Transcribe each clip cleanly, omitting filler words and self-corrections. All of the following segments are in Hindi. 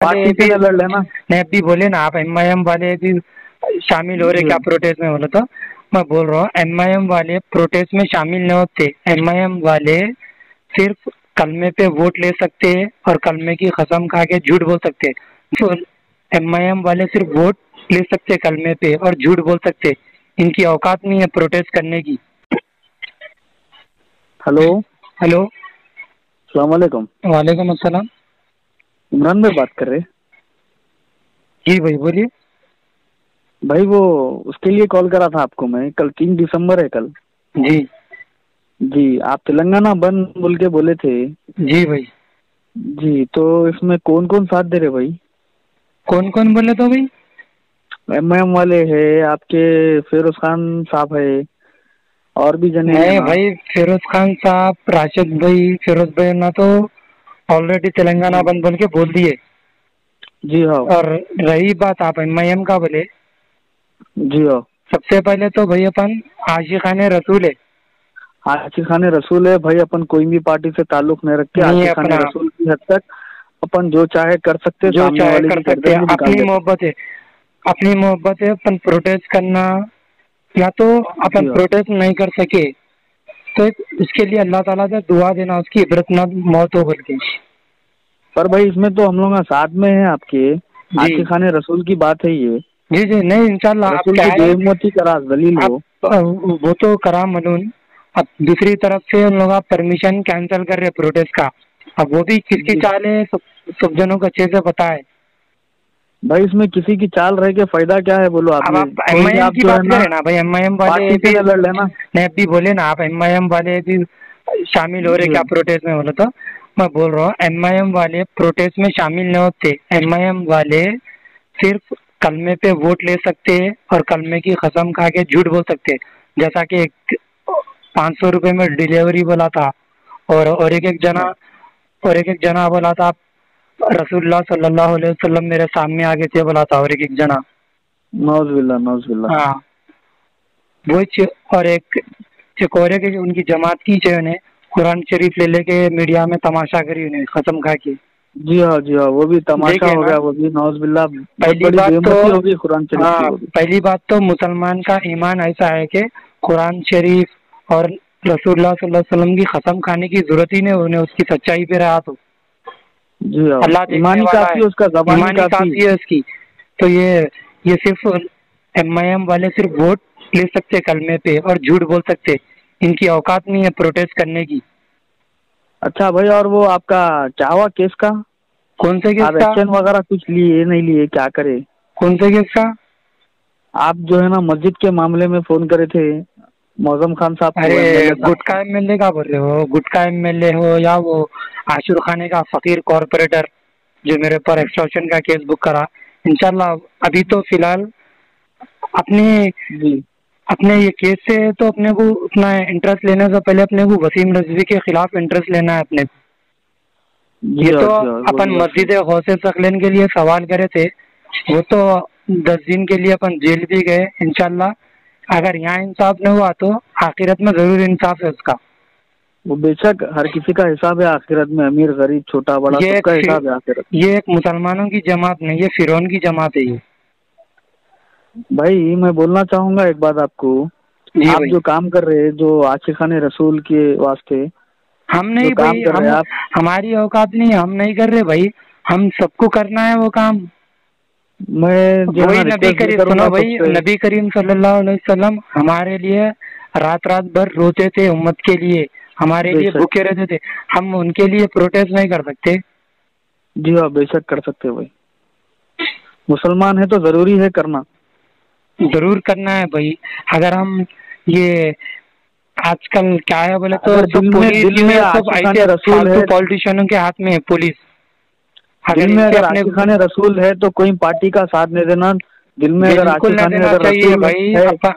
पार्टी से लड़ लेना। नहीं अभी बोले ना आप एमआईएम वाले भी शामिल हो रहे क्या प्रोटेस्ट में, बोले तो मैं बोल रहा हूँ एमआईएम वाले प्रोटेस्ट में शामिल नहीं होते। एमआईएम वाले सिर्फ कलमे पे वोट ले सकते हैं और कलमे की कसम खा के झूठ बोल सकते हैं। तो एमआईएम वाले सिर्फ वोट ले सकते कलमे पे और झूठ बोल सकते, इनकी औकात नहीं है प्रोटेस्ट करने की। हेलो हेलो, अस्सलाम वालेकुम। वालेकुम अस्सलाम। इमरान भाई बात कर रहे? जी भाई बोलिए। भाई वो उसके लिए कॉल करा था आपको मैं, कल 3 दिसंबर है कल। जी जी, आप तेलंगाना बंद बोल के बोले थे। जी भाई। जी, तो इसमें कौन कौन साथ दे रहे भाई? कौन कौन बोले तो भाई? एमएम वाले है आपके, फिरोज खान साहब है, और भी जने हैं नहीं ना। भाई, फिरोज खान साहब, राशिद भाई, फिरोज भाई ना तो ऑलरेडी तेलंगाना बंद बोल के बोल दिए। जी हाँ। और रही बात आप एमआईएम का बोले, जी हाँ। सबसे पहले तो भाई अपन आशिकाने रसूल है। आशिकाने रसूल है भाई, अपन कोई भी पार्टी से ताल्लुक नहीं रखते। नहीं है आशिकाने अपना, रसूल की हद तक अपन जो चाहे कर सकते, जो सामने चाहे वाले कर की सकते गर्दन हैं, भी निकाल अपनी देते। मोहब्बत है, अपनी मोहब्बत है। अपन प्रोटेस्ट करना या तो जी अपन हाँ। प्रोटेस्ट नहीं कर सके तो उसके लिए अल्लाह ताला से दुआ देना, उसकी इबरतनाक मौत हो बोल के। पर भाई इसमें तो हम लोग साथ में है आपके। जी आशिकाने रसूल की बात है ये। जी जी, नहीं इंशाल्लाह। आप रसूल क्या की है, बेहिम्मती करा दलील आप हो। वो तो करा मलून। अब दूसरी तरफ से उन लोग परमिशन कैंसिल कर रहे प्रोटेस्ट का। अब वो भी किसकी जी चाल है सब जनों को अच्छे से पता है। भाई, इसमें किसी की चाल रह के फायदा क्या है बोलो? आप अब ये आप कोई भी एमआईएम आप की जो है बात ना, करें ना भाई, एमआईएम वाले पार्टी से भी न लड़ लेना। नहीं अभी बोले ना आप एमआईएम वाले भी शामिल हो रहे जी क्या प्रोटेस्ट में, बोले तो मैं बोल रहा हूँ एमआईएम वाले प्रोटेस्ट में शामिल नहीं होते। एमआईएम वाले सिर्फ कलमे पे वोट ले सकते हैं और कलमे की कसम खा के झूठ बोल सकते हैं। जैसा कि 500 रुपये में डिलीवरी बोला था, और एक एक जना बोला था रसूलुल्लाह सल्लल्लाहु अलैहि वसल्लम मेरे सामने आगे थे बोला था, और एक जना। नौज़ बिल्ला। हाँ वो और और एक उनकी जमात की जो ने कुरान शरीफ ले लेके मीडिया में तमाशा करी उन्हें कसम खा के। जी हाँ जी हाँ, वो भी तमाशा देखे हो ना, गया, वो भी नौज़ बिल्ला। बहुत पहली बड़ी बात तो बेइज्जती होगी कुरान शरीफ की हाँ, वो भी। पहली बात तो मुसलमान का ईमान ऐसा है कि कुरान शरीफ और रसूलुल्लाह सल्लल्लाहु अलैहि वसल्लम की कसम खाने की जरूरत ही नहीं, उन्हें उसकी सच्चाई पे रहा तो जी हाँ, अल्लाह देखने ईमानी वाला है, काफी है उसका, जबानी ईमानी काफी। काफी है उसकी। तो ये सिर्फ एमआईएम वाले सिर्फ वोट ले सकते कलमे पे और झूठ बोल सकते, इनकी औकात नहीं है प्रोटेस्ट करने की। अच्छा भाई, और वो आपका क्या हुआ केस का? कौन से केस आप का? एक्शन वगैरह कुछ लिए नहीं लिए, क्या करे? कौन से केस का? आप जो है ना मस्जिद के मामले में फोन करे थे मौजम खान साहब अरे को, एमएलए गुटका साहब एमएलए का बोल रहे हो? गुटका एमएलए हो या वो आशुर खाने का फकीर कॉरपोरेटर जो मेरे पर एक्सटॉर्शन का केस बुक करा। इंशाल्लाह अभी तो फिलहाल अपने को? जी अपने ये केस से तो अपने को उतना इंटरेस्ट लेने से पहले अपने को वसीम रजवी के खिलाफ इंटरेस्ट लेना है अपने को। जी ये हाँ तो जी हाँ, वो अपन भी बात सही। मस्जिद गौसे सकलेन के लिए सवाल करे थे, वो तो 10 दिन के लिए अपन जेल भी गए। इंशाल्लाह अगर यहाँ इंसाफ न हुआ तो आखिरत में जरूर इंसाफ है उसका। वो बेशक हर किसी का हिसाब है आखिरत में, अमीर गरीब छोटा बड़ा ये सबका हिसाब है आखिरत में। ये एक मुसलमानों की जमात नहीं, ये फिरौन की जमात है ये। भाई मैं बोलना चाहूंगा एक बात आपको। जी आप भाई। जो काम कर रहे हैं, जो आशिकाने रसूल के वास्ते हम जो नहीं काम भाई, कर रहे हम हैं आप, हमारी औकात नहीं, हम नहीं कर रहे भाई, हम सबको करना है वो काम। मैं जो है ना वही नबी रिक्वेस्ट ये करीम, सुनो करूंगा भाई, सबसे। नबी करीम सल्लल्लाहु अलैहि वसल्लम हमारे लिए रात रात भर रोते थे उम्मत के लिए, हमारे लिए बेशक। भूखे रहते थे। हम उनके लिए प्रोटेस्ट नहीं कर सकते? जी हाँ, बेशक कर सकते हो भाई, मुसलमान है तो जरूरी है करना। जरूर करना है भाई। अगर हम ये आजकल क्या है बोले तो अगर सब पुलिस दिल जो में है सब आशिकाने ऐसे रसूल फालतू है, पॉलिटिशियनों के हाथ में है पुलिस। दिल अगर में इनसे अगर अपने आशिकाने रसूल है तो कोई पार्टी का साथ नहीं देना। दिल में अगर बिल्कुल न आशिकाने देना अगर चाहिए रसूल भाई। है तो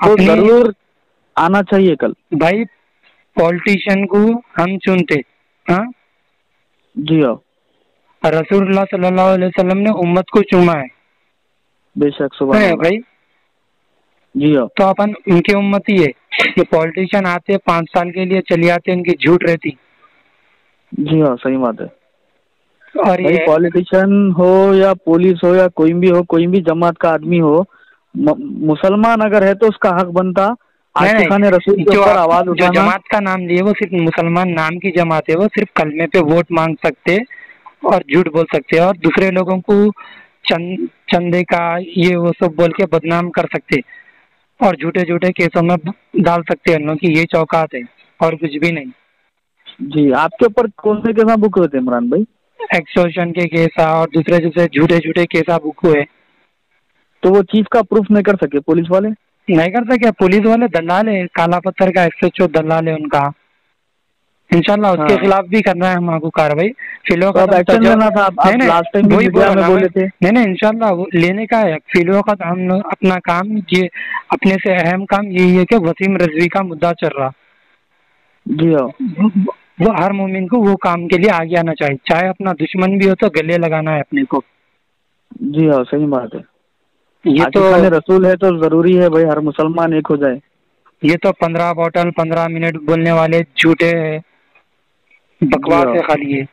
अपनी जरूर आना चाहिए कल। भाई पॉलिटिशियन को हम चुनते, हाँ, जी हाँ, रसूलुल्लाह सल्लल्लाहु अलैहि वसल्लम ने उम्मत को चुना बेशक, सुभान है अल्लाह। भाई। जी हाँ। तो अपन उनके उम्मती है। ये पॉलिटिशियन आते 5 साल के लिए चली आते, उनकी झूठ रहती। जी हाँ, सही बात है। और भाई ये पॉलिटिशियन हो या पुलिस हो या कोई भी हो, कोई भी जमात का आदमी हो, मुसलमान अगर है तो उसका हक बनता नहीं आशिकाने रसूल नहीं, के ऊपर आवाज जो उठाना। जमात का नाम लिए वो सिर्फ मुसलमान नाम की जमात है, वो सिर्फ कलमे पे वोट मांग सकते और झूठ बोल सकते हैं और दूसरे लोगों को चंदे का ये वो सब बोल के बदनाम कर सकते और झूठे झूठे केसों में डाल सकते हैं उन लोगों की ये औकात है और कुछ भी नहीं। जी, आपके ऊपर कौन से केस बुक हुए थे इमरान भाई? एक्सटॉर्शन के केसा और दूसरे दूसरे झूठे झूठे केसा बुक हुए। तो वो चीज का प्रूफ नहीं कर सके पुलिस वाले? नहीं कर सके, पुलिस वाले दलाल है, काला पत्थर का एसएचओ दलाल है उनका। इंशाल्लाह उसके हाँ, खिलाफ भी करना है हमको कार्रवाई। फिलो तो अब खत्म एक्शन लेना था। आप नहीं लास्ट टाइम भी वही मीडिया बोला में ना मैं। बोले थे। नहीं नहीं, इंशाल्लाह वो लेने का है। फिलो खत्म, हम लोग अपना काम ये, अपने से अहम काम यही है कि वसीम रिजवी का मुद्दा चल रहा, जी हाँ। वो हर मोमिन को वो काम के लिए आगे आना चाहिए, चाहे अपना दुश्मन भी हो तो गले लगाना है अपने को। जी हाँ, सही बात है। ये तो आशिकाने रसूल है तो जरूरी है भाई हर मुसलमान एक हो जाए। ये तो 15 बॉटल 15 मिनट बोलने वाले झूठे है, जी बकवास हाँ। है खाली ये।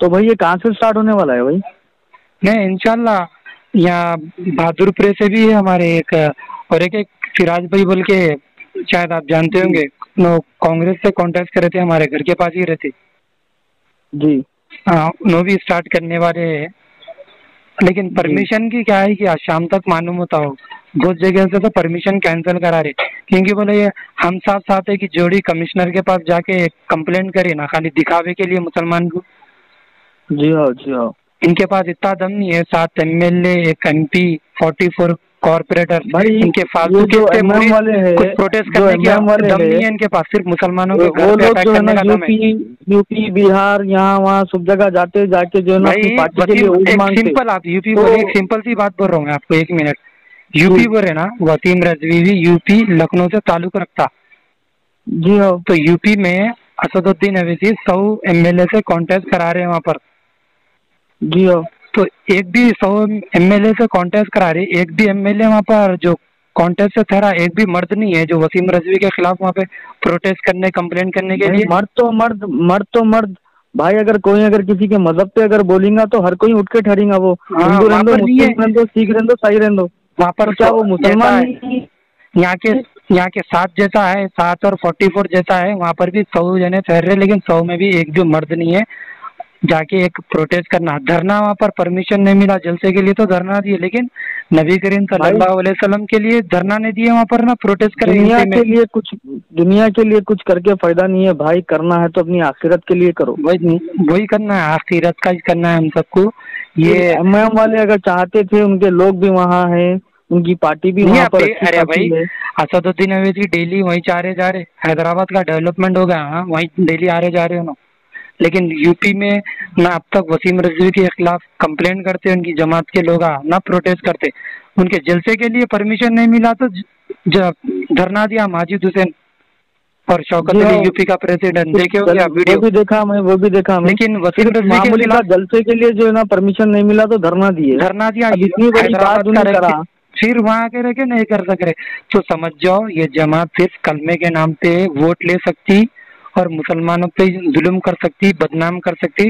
तो भाई ये कहाँ से स्टार्ट होने वाला है भाई? नहीं इंशाल्लाह यहाँ बहादुरपुरे से भी है हमारे एक, और एक फिराज भाई बोल के, शायद आप जानते जी होंगे, नो कांग्रेस से कॉन्टेस्ट करे थे, हमारे घर के पास ही रहते। जी हाँ, नो भी स्टार्ट करने वाले हैं, लेकिन जी। परमिशन की क्या है कि आज शाम तक मालूम होता हो। बहुत जगह से तो परमिशन कैंसिल करा रहे, क्योंकि बोले ये हम साथ साथ है कि जोड़ी कमिश्नर के पास जाके कंप्लेंट करे ना, खाली दिखावे के लिए मुसलमान को। जी हाँ। जी हाँ। इनके पास इतना दम नहीं है, 7 एमएलए, एक एमपी, 44 कॉर्पोरेटर, भाई इनके फालतू ये के जो इतने एमएम मुरीद, वाले है, कुछ प्रोटेस्ट जो करने की एमएम वाले दम है, नहीं है इनके पास, सिर्फ मुसलमानों के घर वो पे लोग अटैक जो है ना करने का दम है। यूपी बिहार यहाँ वहाँ सब जगह जाते जाके जो है ना अपनी भाई पार्टी के लिए वसीम, वोट एक मांगते। सिंपल, आप यूपी तो बोले, एक सिंपल सी बात बोल रहा हूँ मैं आपको, 1 मिनट। जी यूपी बोले ना, वसीम रिजवी भी यूपी लखनऊ से ताल्लुक रखता, जी हाँ। तो यूपी में असदुद्दीन अवैसी 100 एमएलए से कॉन्टेस्ट करा रहे हैं वहाँ पर। जी हाँ। तो एक भी 100 एमएलए से कॉन्टेस्ट करा रही, एक भी एमएलए वहाँ पर जो कॉन्टेस्ट से ठहरा, एक भी मर्द नहीं है जो वसीम रिजवी के खिलाफ वहाँ पे प्रोटेस्ट करने, कंप्लेन करने के भाई लिए। मर्द तो मर्द, मर्द तो मर्द। भाई अगर कोई अगर किसी के मजहब पे अगर बोलेगा तो हर कोई उठ के ठहरेगा। वो हाँ हिंदू वहाँ रहने दो, पर नहीं है, मुस्लिम रहने दो, सिख रहने दो, ईसाई रहने दो। वहाँ पर तो क्या वो जैसा मुसलमान है नहीं? यहाँ के, यहाँ के 7 जैसा है, 7 और 44 जैसा है, वहाँ पर भी 100 जने ठहर रहे, लेकिन 100 में भी एक भी मर्द नहीं है। जाके एक प्रोटेस्ट करना, धरना, वहाँ पर परमिशन नहीं मिला जलसे के लिए तो धरना दिए, लेकिन नबी करीम भाई सल्लल्लाहु अलैहि वसल्लम के लिए धरना नहीं दिए वहाँ पर, ना प्रोटेस्ट करे दुनिया यूपी में। के लिए कुछ, दुनिया के लिए कुछ करके फायदा नहीं है भाई। करना है तो अपनी आखिरत के लिए करो। वही वही करना है, आखिरत का ही करना है हम सबको। ये एमएम वाले अगर चाहते थे, उनके लोग भी वहाँ हैं, उनकी पार्टी भी नहीं वहाँ आप, पर अच्छी अरे भाई खासी है। असदुद्दीन अवैसी डेली वहीं जा रहे, हैदराबाद का डेवलपमेंट हो गया, हाँ वहीं डेली आ रहे हो ना। लेकिन यूपी में ना अब तक वसीम रिजवी के खिलाफ कंप्लेन करते, उनकी जमात के लोग ना प्रोटेस्ट करते, उनके जलसे के लिए परमिशन नहीं मिला तो धरना दिया माजिद हुसैन और शौकत जी हाँ। अली यूपी का प्रेसिडेंट, देखे होंगे आप वो वीडियो। भी देखा मैं, वो भी देखा मैं। लेकिन वसीम सिर्फ रिजवी के मामूली सा खिलाफ जलसे के लिए जो है ना परमिशन नहीं मिला तो धरना दिए। धरना दिया, अब इतनी बड़ी बात हैदराबाद जो का नहीं रह के, करा। फिर वहां के रह के नहीं कर सक रहे, तो समझ जाओ ये जमात सिर्फ कलमे के नाम पे वोट ले सकती और मुसलमानों पे जुल्म कर सकती, बदनाम कर सकती,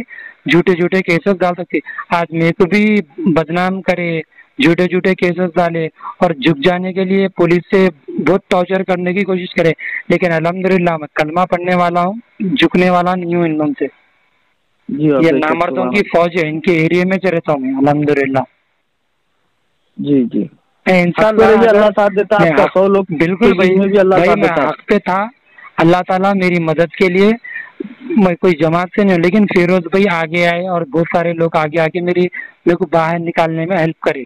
झूठे झूठे केसेस डाल सकती। आज मेरे को भी बदनाम करे, झूठे झूठे केसेस डाले और झुक जाने के लिए पुलिस से बहुत टॉर्चर करने की कोशिश करे, लेकिन अल्हम्दुलिल्लाह मैं कलमा पढ़ने वाला हूँ, झुकने वाला नहीं हूँ इन लोगों से। जी हाँ, ये बेशक, नामर्दों सुभान की अल्लाह। फौज है, इनके एरिया में रहता हूँ मैं अल्हम्दुलिल्लाह। जी जी। हक पे इंशाल्लाह रहिए, अगर अल्लाह साथ देता है मैं आपका। हक, 100 लोग बिल्कुल के भाई, बीच में भी अल्लाह भाई साथ मैं देता है। हक पे था, अल्लाह ताला मेरी मदद के लिए, मैं कोई जमात से नहीं हूं, लेकिन फिरोज भाई आगे आए और बहुत सारे लोग आगे आके मेरे को बाहर निकालने में हेल्प करे।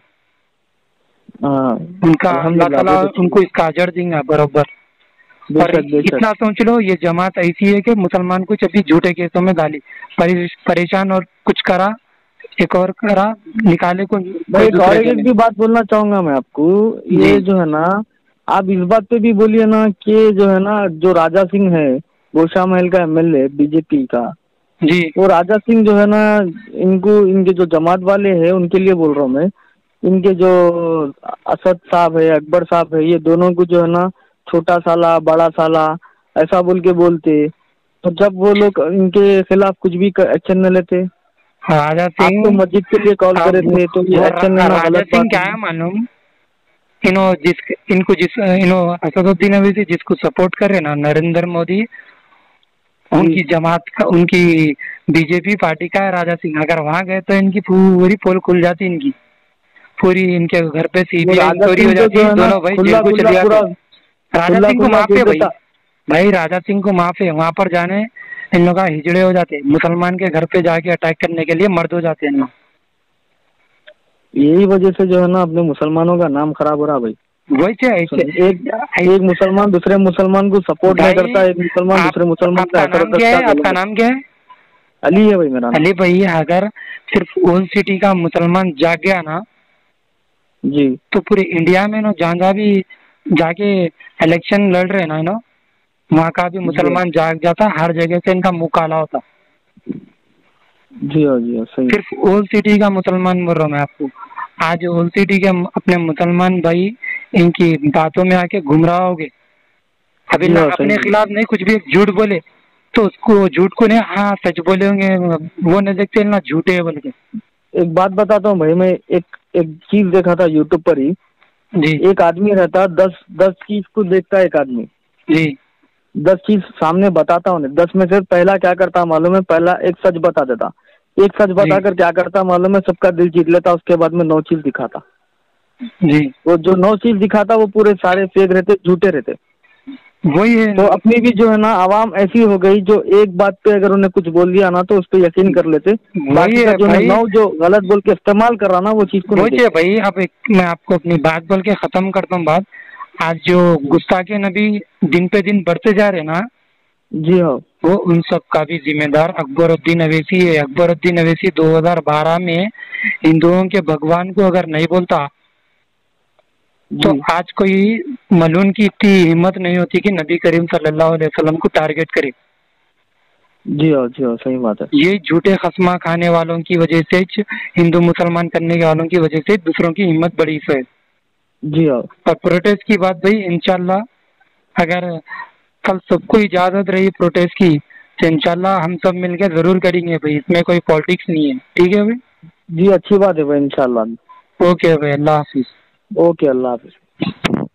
हाँ, उनका अल्लाह अल्हम्दुलिल्लाह, ताला बहुत अच्छी उनको बात। इसका अजर देंगे बरोबर। और बेशक बेशक। इतना सोच लो, ये जमात ऐसी है कि मुसलमान को अभी झूठे केसों में डाली, परेशान और कुछ करा, एक और करा, निकाले को भाई कोई एक और दूसरे एक जने। भी बात बोलना चाहूंगा मैं आपको। जी ये जो है ना, आप इस बात पे भी बोलिए ना कि जो है ना, जो राजा सिंह है, गोशा महल का एमएलए बीजेपी का, जी वो राजा सिंह जो है ना, इनको, इनके जो जमात वाले हैं उनके लिए बोल रहा हूँ मैं, इनके जो असद साहब है, अकबर साहब है, ये दोनों को जो है ना छोटा साला, बड़ा साला ऐसा बोल के बोलते। तो जब वो लोग इनके खिलाफ कुछ भी एक्शन न लेते। राजा आप तो सिंह मस्जिद के लिए कॉल करे थे, तो ये एक्शन लेना राजा गलत सिंह बात क्या है। है मालूम, इनो असदुद्दीन अवैसी जिसको सपोर्ट करे ना, नरेंद्र मोदी, उनकी जमात का, उनकी बीजेपी पार्टी का है राजा सिंह। अगर वहां गए तो इनकी पूरी पोल खुल जाती, इनकी पूरी, इनके घर पे वो सीबीआई राजा इंक्वायरी हो सिंह तो जाती, जो है ना दोनों भाई जेल खुला को खुला चले जाते। पूरा राजा खुला सिंह को खुला माफ दे है भाई, देता। भाई राजा सिंह को माफ है, वहां पर जाने इन लोग का हिजड़े हो जाते, मुसलमान के घर पे जाके अटैक करने के लिए मर्द हो जाते हैं इन लोग। यही वजह से जो है ना अपने मुसलमानों का नाम खराब हो रहा भाई। वही से ऐसे एक मुसलमान दूसरे मुसलमान को सपोर्ट नहीं भाई। करता, एक मुसलमान आप, दूसरे मुसलमान का आपका नाम हकरत क्या क्या है? आपका बोलेंगे। नाम क्या है? अली है भाई मेरा नाम। अली भाई, अगर सिर्फ ओल्ड सिटी का मुसलमान जाग गया ना, जी तो पूरे इंडिया में ना जहाँ भी जाके इलेक्शन लड़ रहे ना ना, वहाँ का भी जी मुसलमान जाग जाता, हर जगह से इनका मुंह काला होता। जी हाँ जी हाँ सही। सिर्फ ओल्ड सिटी का मुसलमान बोल रहा हूँ मैं आपको। आज ओल्ड सिटी के अपने मुसलमान भाई इनकी बातों में आके गुमराह हो गए। अभी जी ना हाँ सही अपने है। खिलाफ नहीं कुछ भी एक झूठ बोले तो उसको झूठ को नहीं, हाँ सच बोले होंगे वो नहीं देखते ना झूठे है बोल के। एक बात बताता हूँ भाई, मैं एक एक चीज देखा था यूट्यूब पर ही। जी एक आदमी रहता, 10 चीज को देखता है एक आदमी, जी 10 चीज सामने बताता हूँ, 10 में से पहला क्या करता मालूम है? पहला एक सच बता देता। एक सच जी बताकर क्या करता मालूम है? सबका दिल जीत लेता, उसके बाद में 9 चीज दिखाता। जी वो जो 9 चीज दिखाता वो पूरे सारे फेक रहते, झूठे रहते। वही है तो ना। अपनी भी जो है ना आवाम ऐसी हो गई, जो एक बात पे अगर उन्हें कुछ बोल दिया ना तो उस पर यकीन कर लेते। वही बाकी का है जो भाई, 9 जो गलत बोल के इस्तेमाल कर रहा ना वो चीज को नहीं वही है देखते। भाई। अब मैं आपको अपनी बात बोल के खत्म करता हूँ बात। आज जो गुस्ताखे नबी दिन पे दिन बढ़ते जा रहे ना, जी हाँ वो उन सब का भी जिम्मेदार अकबरुद्दीन अवैसी है। अकबरुद्दीन अवैसी 2012 में हिंदुओं के भगवान को अगर नहीं बोलता तो जी आज कोई मलून की इतनी हिम्मत नहीं होती कि नबी करीम सल्लल्लाहु अलैहि वसल्लम को टारगेट करे। जी हाँ सही बात है। ये झूठे खस्मा खाने वालों की वजह से, हिंदू मुसलमान करने वालों की वजह से दूसरों की हिम्मत बढ़ी है। जी हाँ और प्रोटेस्ट की बात भाई, इंशाल्लाह अगर कल सबको इजाजत रही प्रोटेस्ट की तो इंशाल्लाह हम सब मिलकर जरूर करेंगे भाई, इसमें कोई पॉलिटिक्स नहीं है। ठीक है भाई? जी अच्छी बात है भाई, इंशाल्लाह। ओके भाई, अल्लाह हाफिज। ओके अल्लाह हाफिज।